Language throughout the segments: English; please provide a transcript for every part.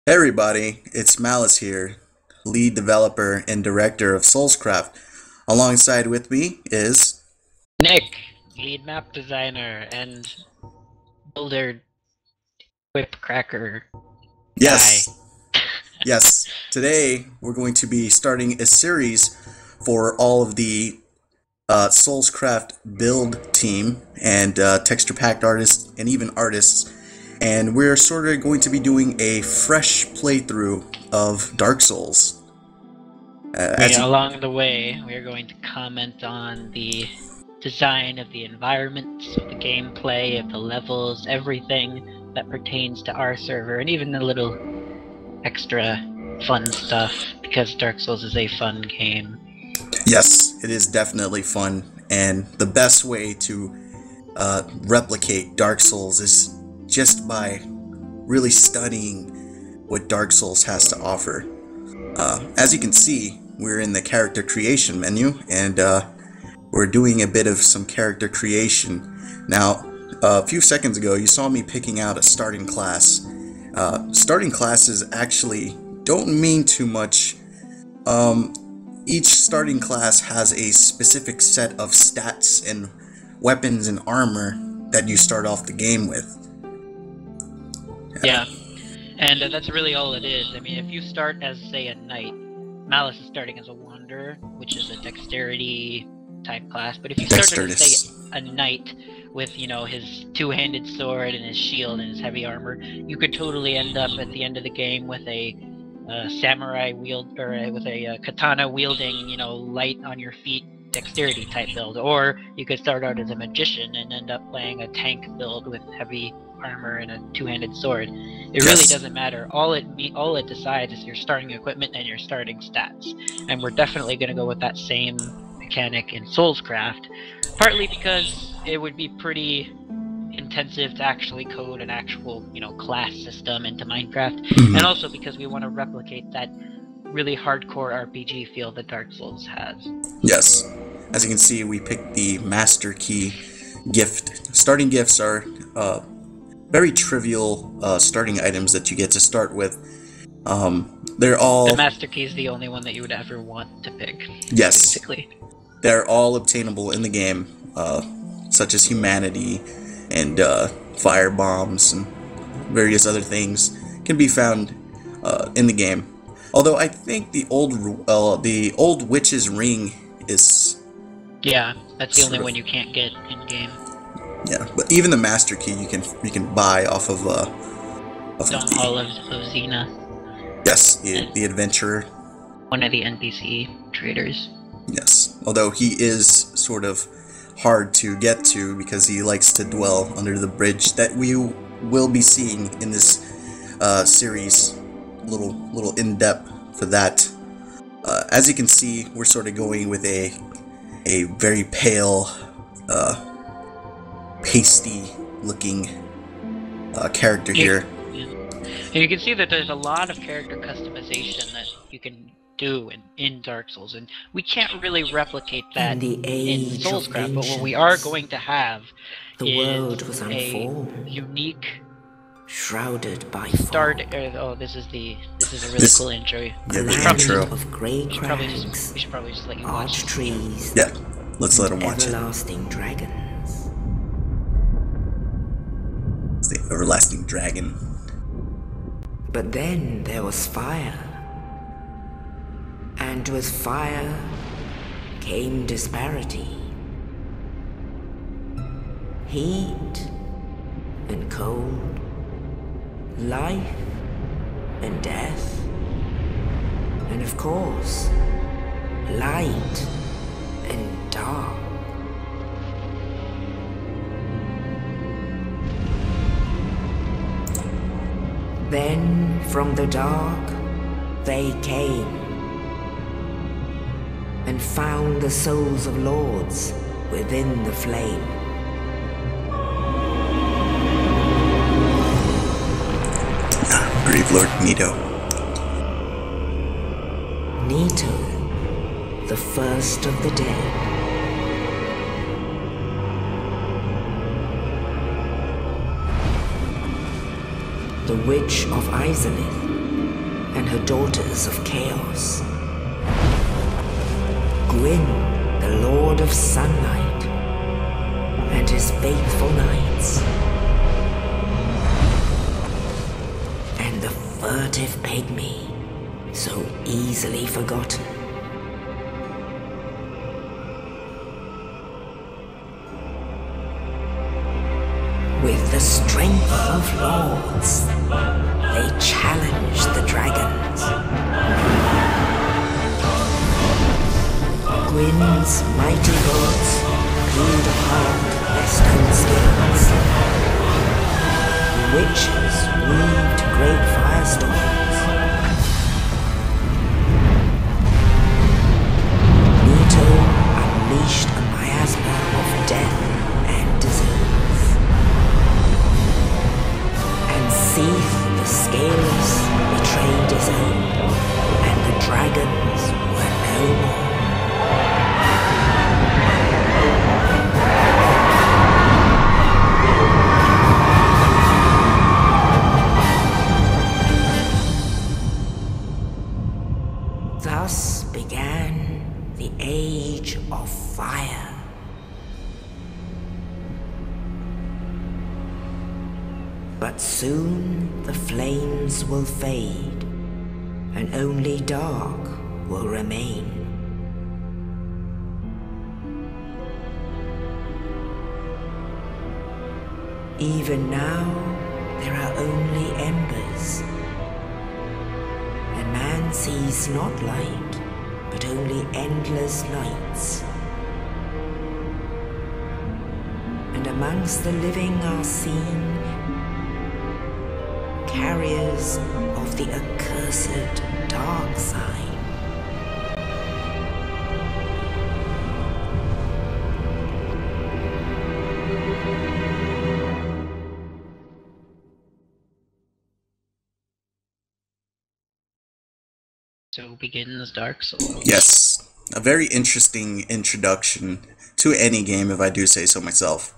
Hey everybody, it's Malice here, lead developer and director of SoulsCraft. Alongside with me is... Nick, lead map designer and builder whip cracker guy. Yes, yes. Today we're going to be starting a series for all of the SoulsCraft build team and texture packed artists and even artists. And we're sort of going to be doing a fresh playthrough of Dark Souls. Along the way, we are going to comment on the design of the environments, of the gameplay, of the levels, everything that pertains to our server, and even the little extra fun stuff, because Dark Souls is a fun game. Yes, it is definitely fun, and the best way to replicate Dark Souls is just by really studying what Dark Souls has to offer. As you can see, we're in the character creation menu, and we're doing a bit of some character creation. Now, a few seconds ago, you saw me picking out a starting class. Starting classes actually don't mean too much. Each starting class has a specific set of stats and weapons and armor that you start off the game with. Yeah, and that's really all it is. I mean, if you start as, say, a knight, Malice is starting as a wanderer, which is a dexterity type class. But if you start as, say, a knight with, you know, his two-handed sword and his shield and his heavy armor, you could totally end up at the end of the game with a samurai wield, or with a katana wielding, you know, light on your feet dexterity type build. Or you could start out as a magician and end up playing a tank build with heavy armor and a two-handed sword. It really doesn't matter. All it decides is your starting equipment and your starting stats. And we're definitely going to go with that same mechanic in SoulsCraft, partly because it would be pretty intensive to actually code an actual, you know, class system into Minecraft, and also because we want to replicate that really hardcore RPG feel that Dark Souls has. Yes. As you can see, we picked the Master Key gift. Starting gifts are very trivial starting items that you get to start with. They're all... The Master Key is the only one that you would ever want to pick. Yes. Basically. They're all obtainable in the game, such as humanity and fire bombs and various other things can be found in the game. Although I think the old witch's ring is... Yeah, that's the only one you can't get in game. Yeah, but even the Master Key you can buy off of Don Hall of Xena. Yes, the adventurer. One of the NPC traders. Yes, although he is sort of hard to get to because he likes to dwell under the bridge that we will be seeing in this series. Little in depth for that. As you can see, we're sort of going with a very pale, pasty looking character here. Yeah. And you can see that there's a lot of character customization that you can do in Dark Souls, and we can't really replicate that in SoulsCraft, but what we are going to have is a unique shrouded by start. This is a really cool intro. Yeah, the intro. Of grey crags, we should probably just let you watch arch trees, yeah, let's let him watch everlasting dragons. It's the everlasting dragon. But then there was fire, and with fire came disparity, heat and cold, life and death, and of course, light and dark. Then from the dark they came and found the souls of lords within the flame. Grave Lord Nito. Nito, the first of the dead. The Witch of Izalith, and her daughters of chaos. Gwyn, the Lord of Sunlight, and his faithful knights. And the furtive pygmy, so easily forgotten. With the strength of lords, they challenged the dragons. Gwyn's mighty bolts peeled apart their stone skins. The witches weaved great firestorms. Nito unleashed a miasma of death and disease. And Seath the Scaleless betrayed his own, and the dragons were no more. Thus began the Age of Fire. But soon the flames will fade, and only dark will remain. Even now, there are only embers. And man sees not light, but only endless nights. And amongst the living are seen carriers of the accursed dark sign. So begins Dark Souls. Yes, a very interesting introduction to any game, if I do say so myself.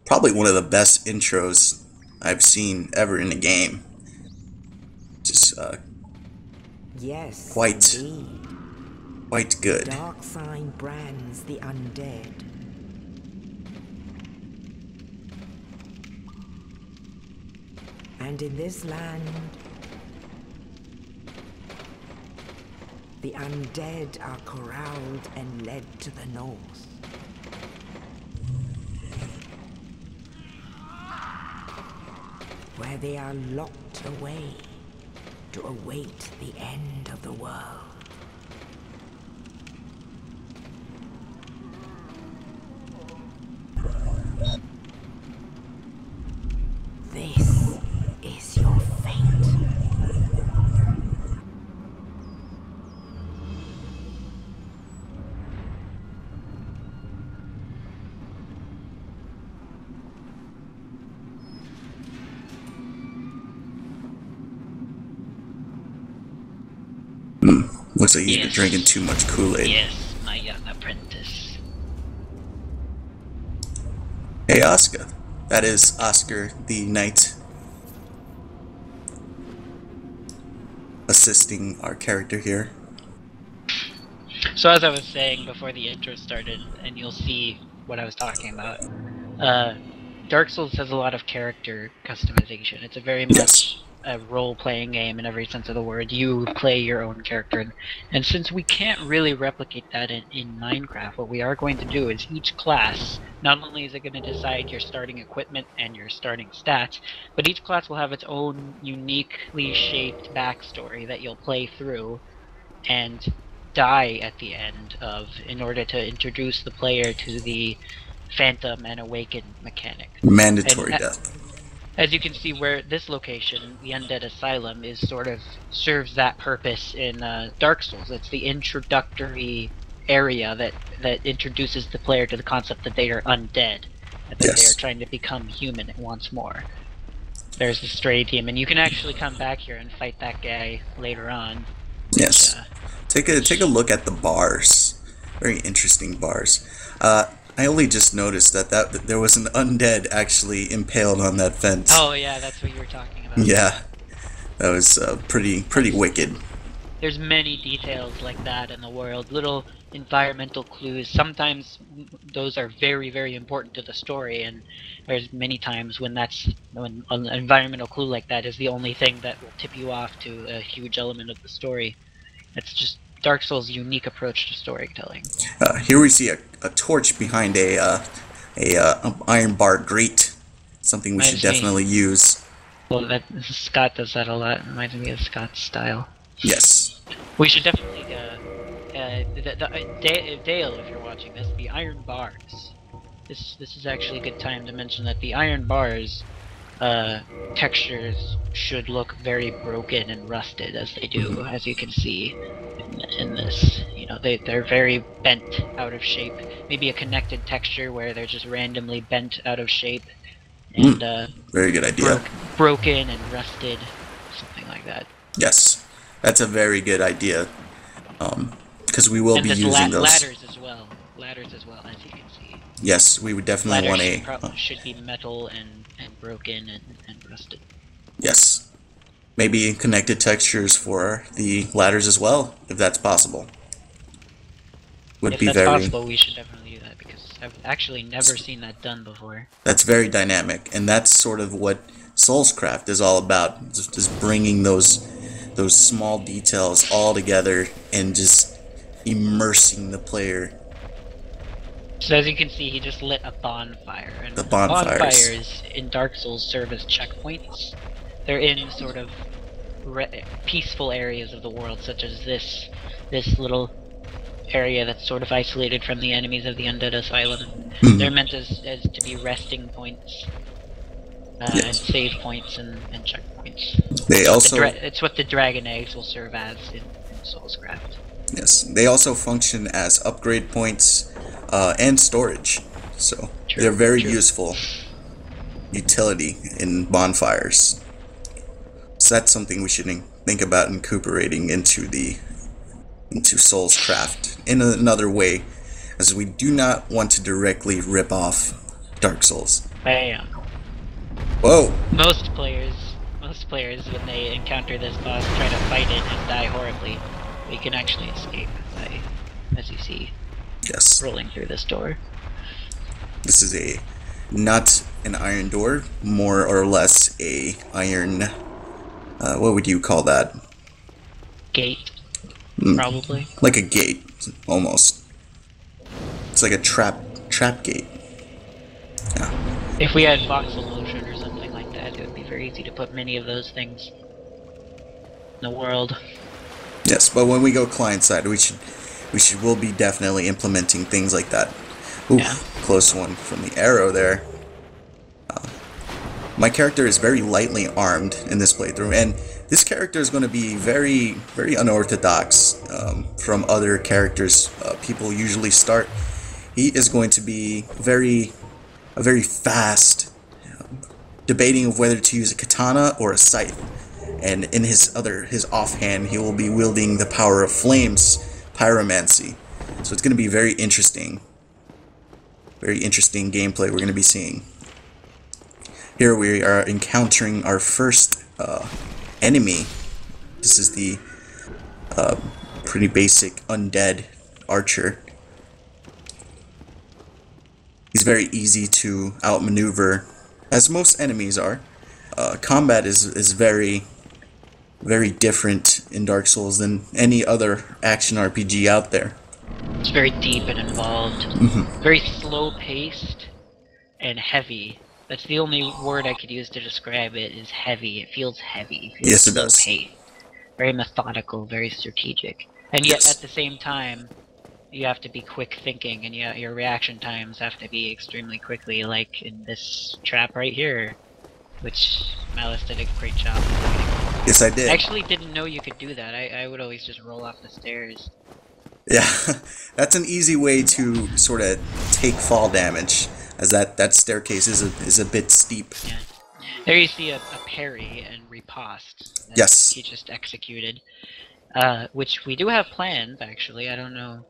Probably one of the best intros I've seen ever in a game. Just Yes, quite indeed. quite good. Dark sign brands the undead. And in this land, the undead are corralled and led to the north. Where they are locked away to await the end of the world. This is your fate. Looks like you've been drinking too much Kool-Aid. Yes, my young apprentice. Hey, Oscar. That is Oscar, the knight, assisting our character here. So as I was saying before the intro started, and you'll see what I was talking about, Dark Souls has a lot of character customization. It's a very much a role-playing game in every sense of the word. You play your own character, and since we can't really replicate that in Minecraft, what we are going to do is each class, not only is it going to decide your starting equipment and your starting stats, but each class will have its own uniquely shaped backstory that you'll play through and die at the end of in order to introduce the player to the Phantom and Awaken mechanic. Mandatory death. As you can see, where this location, the Undead Asylum, is sort of serves that purpose in Dark Souls. It's the introductory area that introduces the player to the concept that they are undead, and that they are trying to become human once more. There's the Stray team, and you can actually come back here and fight that guy later on. Yes. Take a look at the bars. Very interesting bars. I only just noticed that there was an undead actually impaled on that fence. Oh yeah, that's what you were talking about. Yeah. That was pretty wicked. There's many details like that in the world, little environmental clues. Sometimes those are very, very important to the story, and there's many times when an environmental clue like that is the only thing that will tip you off to a huge element of the story. It's just Dark Souls' unique approach to storytelling. Here we see a torch behind a iron bar grate. Something we should definitely use. Well, Scott does that a lot. It reminds me of Scott's style. Yes. We should definitely, Dale, if you're watching this, the iron bars. This is actually a good time to mention that the iron bars, textures should look very broken and rusted as they do, as you can see in this. You know, they're very bent out of shape. Maybe a connected texture where they're just randomly bent out of shape. And, very good idea. Broken and rusted, something like that. Yes, that's a very good idea. Because we will be using those. Ladders as well, as you can see. Yes, we would definitely want should be metal and broken and rusted. Yes. Maybe connected textures for the ladders as well, if that's possible. If that's possible, we should definitely do that, because I've actually never seen that done before. That's very dynamic, and that's sort of what SoulsCraft is all about, just bringing those small details all together and just immersing the player. So as you can see, he just lit a bonfire. And the bonfires in Dark Souls serve as checkpoints. They're in sort of peaceful areas of the world, such as this little area that's sort of isolated from the enemies of the Undead Asylum. They're meant as to be resting points, and save points and checkpoints. It's what the dragon eggs will serve as in SoulsCraft. Yes, they also function as upgrade points and storage, so they're very useful utility in bonfires. So that's something we should think about incorporating into SoulsCraft in another way, as we do not want to directly rip off Dark Souls. Bam. Whoa! Most players, when they encounter this boss, try to fight it and die horribly. We can actually escape as you see. Yes. Rolling through this door. This is not an iron door, more or less a iron. What would you call that? Gate. Probably. Like a gate, almost. It's like a trap gate. Yeah. If we had voxel motion or something like that, it would be very easy to put many of those things in the world. Yes, but when we go client-side, we'll be definitely implementing things like that. Ooh, yeah. Close one from the arrow there. My character is very lightly armed in this playthrough, and this character is going to be very, very unorthodox from other characters people usually start. He is going to be very fast, debating of whether to use a katana or a scythe. And in his offhand, he will be wielding the power of flames, pyromancy. So it's going to be very interesting gameplay we're going to be seeing. Here we are encountering our first enemy. This is the pretty basic undead archer. He's very easy to outmaneuver, as most enemies are. Combat is very different in Dark Souls than any other action RPG out there. It's very deep and involved. Very slow-paced and heavy. That's the only word I could use to describe it, is heavy. It feels heavy. It feels yes, it does. Slow-paced. Very methodical, very strategic. And yet, at the same time, you have to be quick thinking, and your reaction times have to be extremely quickly, like in this trap right here, which Malice did a great job. Yes, I did. I actually didn't know you could do that. I would always just roll off the stairs. Yeah, that's an easy way to sort of take fall damage, as that staircase is a bit steep. Yeah. There you see a parry and riposte. Yes. He just executed, which we do have planned. Actually, I don't know.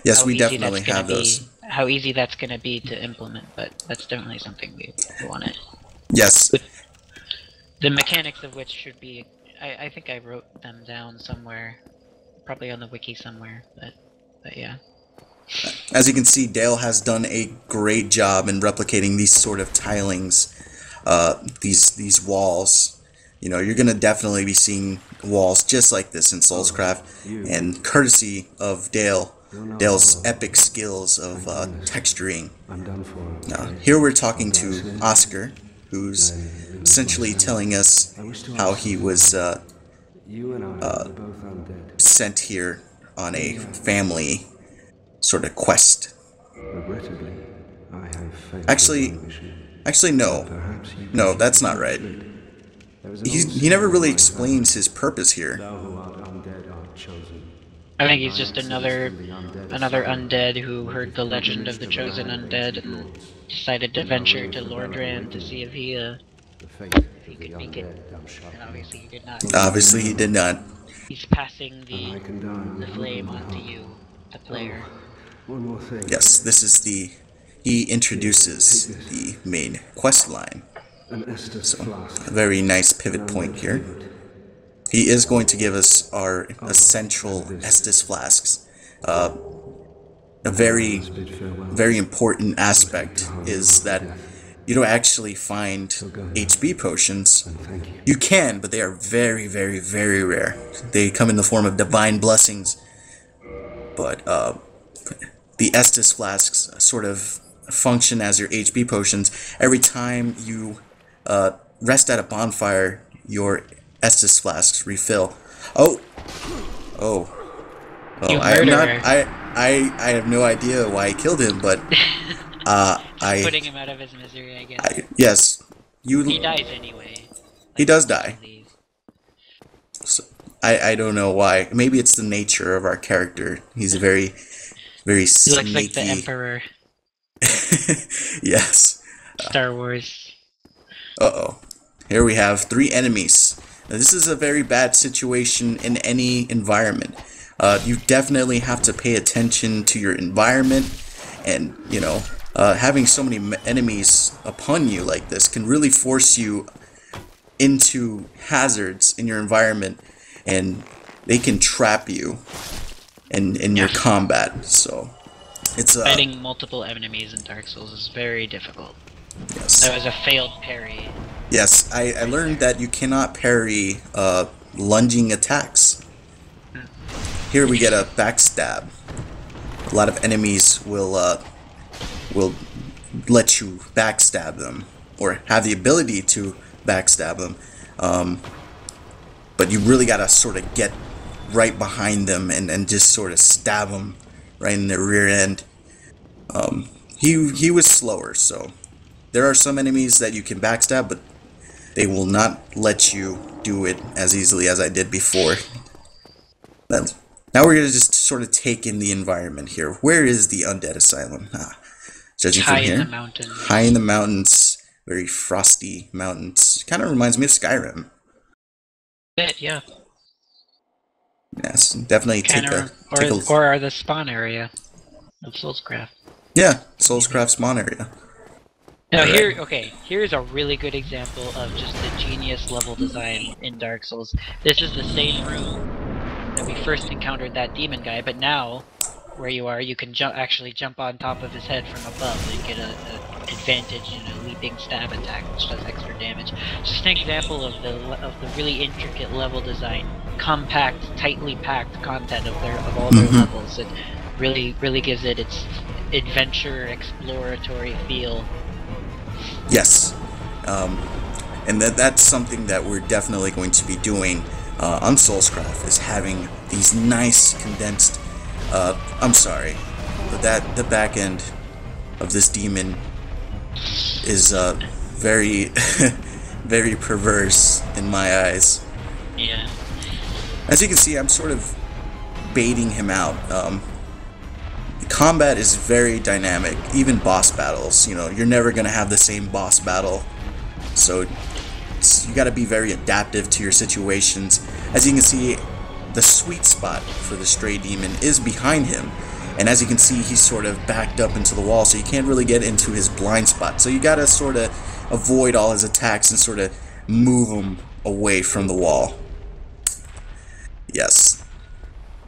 Yes, we definitely have those. How easy that's going to be to implement, but that's definitely something we wanted. Yes. The mechanics of which should be... I think I wrote them down somewhere. Probably on the wiki somewhere, but yeah. As you can see, Dale has done a great job in replicating these sort of tilings, these walls. You know, you're going to definitely be seeing walls just like this in SoulsCraft, and courtesy of Dale's epic skills of texturing. Here we're talking to Oscar, who's essentially telling us how he was sent here on a family sort of quest. Actually, no, that's not right. He never really explains his purpose here. I think he's just another undead who heard the legend of the chosen undead and decided to venture to Lordran to see if he could make it. And obviously he did not. Obviously he did not. He's passing the flame onto you, the player. Yes, this is he introduces the main quest line. So, a very nice pivot point here. He is going to give us our essential Estus flasks. A very important aspect is that you don't actually find HP potions. You can, but they are very, very, very rare. They come in the form of divine blessings. But the Estus flasks sort of function as your HP potions. Every time you rest at a bonfire, your Estus flasks refill. Oh, I am not. I have no idea why I killed him, but putting him out of his misery, I guess. Yes, he dies anyway. He does die. So I don't know why. Maybe it's the nature of our character. He's a very, very sneaky. He looks like the Emperor. Yes. Star Wars. Here we have 3 enemies. Now, this is a very bad situation in any environment. You definitely have to pay attention to your environment, and having so many enemies upon you like this can really force you into hazards in your environment, and they can trap you in your combat. So it's fighting multiple enemies in Dark Souls is very difficult. Yes. That was a failed parry. Yes, I learned that you cannot parry lunging attacks. Here we get a backstab. A lot of enemies will let you backstab them, or have the ability to backstab them. But you really gotta sort of get right behind them and just sort of stab them right in the rear end. He was slower, so there are some enemies that you can backstab, but they will not let you do it as easily as I did before. Now we're going to just sort of take in the environment here. Where is the Undead Asylum? Judging from here. High in the mountains. High in the mountains. Very frosty mountains. Kind of reminds me of Skyrim. Yeah. Yes, definitely or the spawn area of SoulsCraft. Yeah, SoulsCraft spawn area. Now here's a really good example of just the genius level design in Dark Souls. This is the same room that we first encountered that demon guy, but now, where you are, you can actually jump on top of his head from above and get an advantage in a leaping stab attack, which does extra damage. Just an example of the really intricate level design, compact, tightly packed content of all their levels. It really gives it its adventure, exploratory feel. Yes, and that's something that we're definitely going to be doing on SoulsCraft, is having these nice condensed. I'm sorry, but the back end of this demon is very, very perverse in my eyes. Yeah. As you can see, I'm sort of baiting him out. Combat is very dynamic. Even boss battles, you're never gonna have the same boss battle, so you got to be very adaptive to your situations. As you can see, the sweet spot for the stray demon is behind him, and as you can see, he's sort of backed up into the wall, so you can't really get into his blind spot. So you got to sort of avoid all his attacks and sort of move them away from the wall. Yes.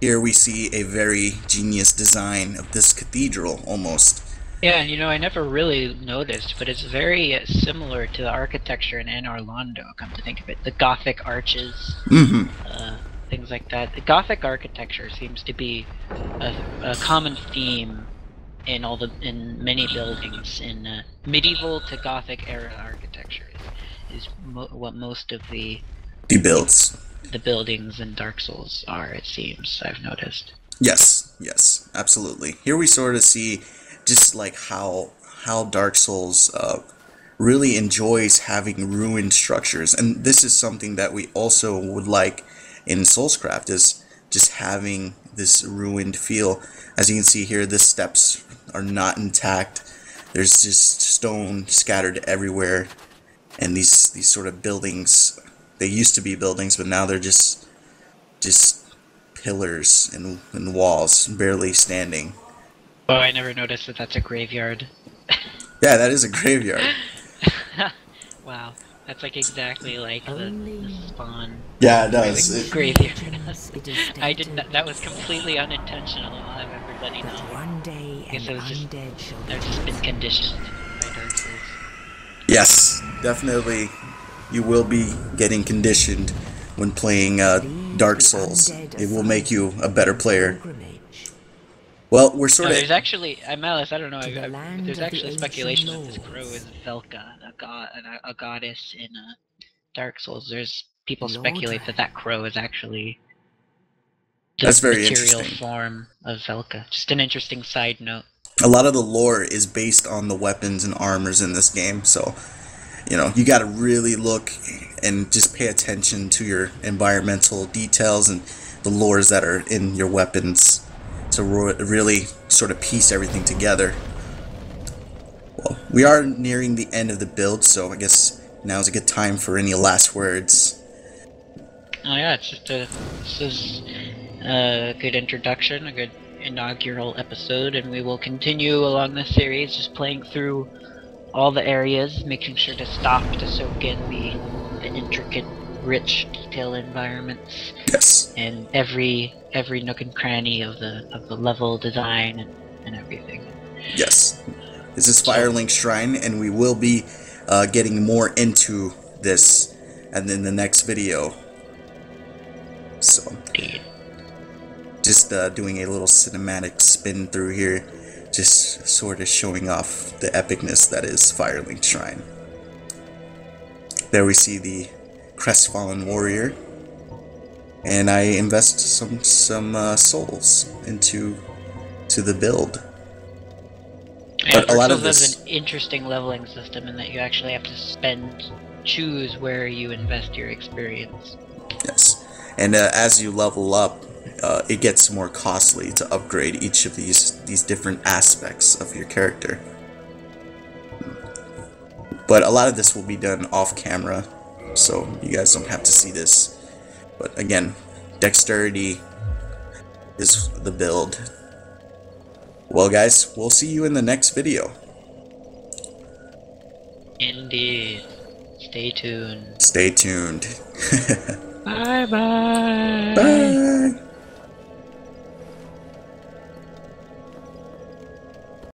Here we see a very genius design of this cathedral, almost. Yeah, and I never really noticed, but it's very similar to the architecture in Anne Orlando, come to think of it. The Gothic arches, things like that. The Gothic architecture seems to be a common theme in many buildings in medieval to Gothic era architecture. Is what most of the buildings in Dark Souls are, it seems. I've noticed. Yes, absolutely. Here we sort of see just like how Dark Souls really enjoys having ruined structures, and this is something that we also would like in SoulsCraft, is just having this ruined feel. As you can see here, the steps are not intact. There's just stone scattered everywhere, and these sort of buildings, they used to be buildings, but now they're just pillars and walls barely standing. Oh, I never noticed that that's a graveyard. Yeah, that is a graveyard. Wow, that's like exactly like the spawn. Yeah, it does. Graveyard. I didn't. That was completely unintentional. I'll have everybody know. One day I guess it was just. undead shall I've just been conditioned by Dark Souls. Yes, definitely. You will be getting conditioned when playing Dark Souls. It will make you a better player. Well, we're sort of. There's actually, Malice, I don't know. There's actually speculation that this crow is Velka, a goddess in Dark Souls. There's people speculate that crow is actually the material form of Velka. Just an interesting side note. A lot of the lore is based on the weapons and armors in this game, so you got to really look and just pay attention to your environmental details and the lores that are in your weapons to really sort of piece everything together. Well, we are nearing the end of the build, so I guess now is a good time for any last words. Oh yeah, this is a good introduction, a good inaugural episode, and we will continue along this series, just playing through all the areas, making sure to stop to soak in the intricate, rich detail environments. Yes. And every nook and cranny of the level design and everything. Yes. This is Firelink Shrine, and we will be getting more into this and in the next video. So just doing a little cinematic spin through here, just sort of showing off the epicness that is Firelink Shrine. There we see the crestfallen warrior, and I invest some souls into the build. Yeah, but a lot of this has an interesting leveling system in that you actually have to choose where you invest your experience. Yes, and as you level up, it gets more costly to upgrade each of these different aspects of your character. But a lot of this will be done off camera, so you guys don't have to see this. But again, dexterity is the build. Well guys, we'll see you in the next video. Indeed. Stay tuned. Stay tuned. Bye-bye. Bye.